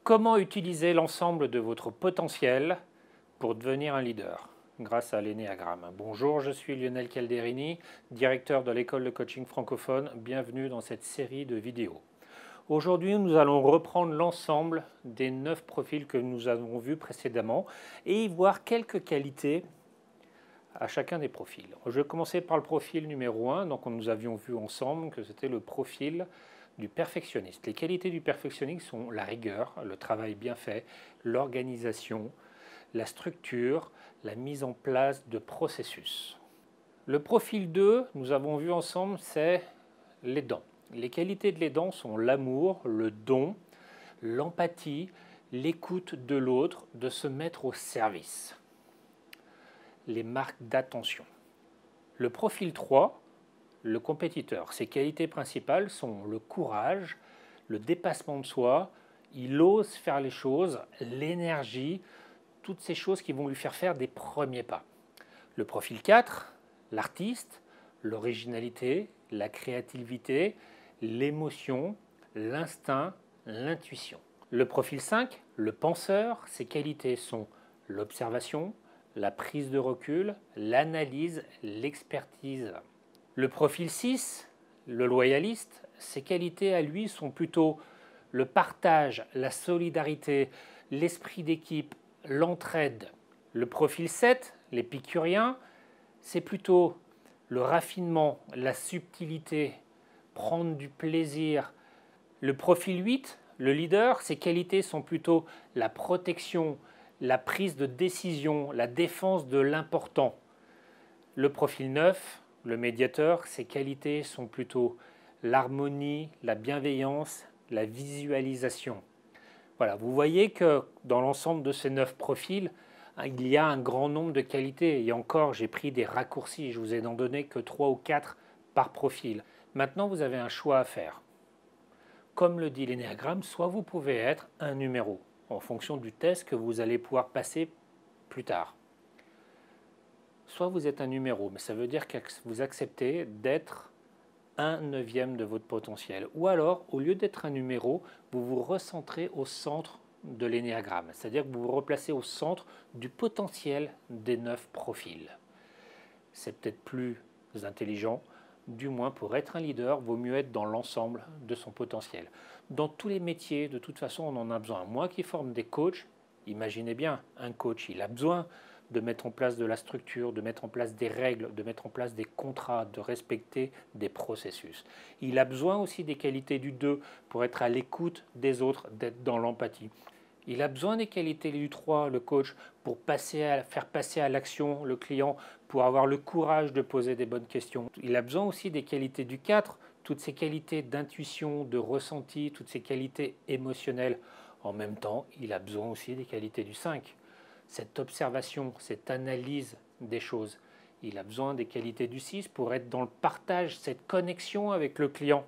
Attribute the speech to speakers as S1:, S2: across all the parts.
S1: Comment utiliser l'ensemble de votre potentiel pour devenir un leader grâce à l'énéagramme? Bonjour, je suis Lionel Calderini, directeur de l'école de coaching francophone. Bienvenue dans cette série de vidéos. Aujourd'hui, nous allons reprendre l'ensemble des 9 profils que nous avons vus précédemment et y voir quelques qualités à chacun des profils. Je vais commencer par le profil numéro 1. Donc, nous avions vu ensemble que c'était le profil du perfectionniste. Les qualités du perfectionniste sont la rigueur, le travail bien fait, l'organisation, la structure, la mise en place de processus. Le profil 2, nous avons vu ensemble, c'est l'aidant. Les qualités de l'aidant sont l'amour, le don, l'empathie, l'écoute de l'autre, de se mettre au service. Les marques d'attention. Le profil 3, le compétiteur. Ses qualités principales sont le courage, le dépassement de soi, il ose faire les choses, l'énergie, toutes ces choses qui vont lui faire des premiers pas. Le profil 4, l'artiste, l'originalité, la créativité, l'émotion, l'instinct, l'intuition. Le profil 5, le penseur, ses qualités sont l'observation, la prise de recul, l'analyse, l'expertise. Le profil 6, le loyaliste, ses qualités à lui sont plutôt le partage, la solidarité, l'esprit d'équipe, l'entraide. Le profil 7, l'épicurien, c'est plutôt le raffinement, la subtilité, prendre du plaisir. Le profil 8, le leader, ses qualités sont plutôt la protection, la prise de décision, la défense de l'important. Le profil 9, le médiateur, ses qualités sont plutôt l'harmonie, la bienveillance, la visualisation. Voilà, vous voyez que dans l'ensemble de ces 9 profils, il y a un grand nombre de qualités. Et encore, j'ai pris des raccourcis, je vous ai n'en donné que 3 ou 4 par profil. Maintenant, vous avez un choix à faire. Comme le dit l'énéagramme, soit vous pouvez être un numéro, en fonction du test que vous allez pouvoir passer plus tard. Soit vous êtes un numéro, mais ça veut dire que vous acceptez d'être 1/9 de votre potentiel. Ou alors, au lieu d'être un numéro, vous vous recentrez au centre de l'énéagramme. C'est-à-dire que vous vous replacez au centre du potentiel des 9 profils. C'est peut-être plus intelligent, du moins pour être un leader, il vaut mieux être dans l'ensemble de son potentiel. Dans tous les métiers, de toute façon, on en a besoin. Moi qui forme des coachs, imaginez bien, un coach, il a besoin de mettre en place de la structure, de mettre en place des règles, de mettre en place des contrats, de respecter des processus. Il a besoin aussi des qualités du 2 pour être à l'écoute des autres, d'être dans l'empathie. Il a besoin des qualités du 3, le coach, pour faire passer à l'action le client, pour avoir le courage de poser des bonnes questions. Il a besoin aussi des qualités du 4, toutes ces qualités d'intuition, de ressenti, toutes ces qualités émotionnelles. En même temps, il a besoin aussi des qualités du 5. Cette observation, cette analyse des choses. Il a besoin des qualités du 6 pour être dans le partage, cette connexion avec le client.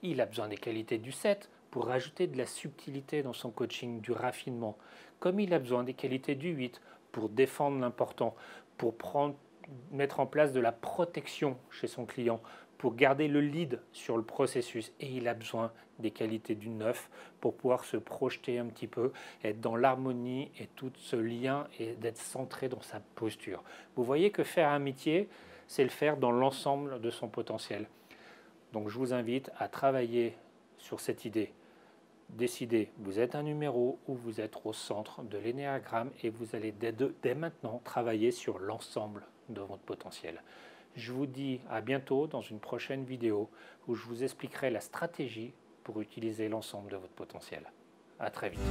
S1: Il a besoin des qualités du 7 pour rajouter de la subtilité dans son coaching, du raffinement. Comme il a besoin des qualités du 8 pour défendre l'important, pour mettre en place de la protection chez son client, pour garder le lead sur le processus. Et il a besoin des qualités du 9 pour pouvoir se projeter un petit peu, être dans l'harmonie et tout ce lien et d'être centré dans sa posture. Vous voyez que faire un métier, c'est le faire dans l'ensemble de son potentiel. Donc je vous invite à travailler sur cette idée. Décidez, vous êtes un numéro ou vous êtes au centre de l'énéagramme et vous allez dès maintenant travailler sur l'ensemble de votre potentiel. Je vous dis à bientôt dans une prochaine vidéo où je vous expliquerai la stratégie pour utiliser l'ensemble de votre potentiel. À très vite.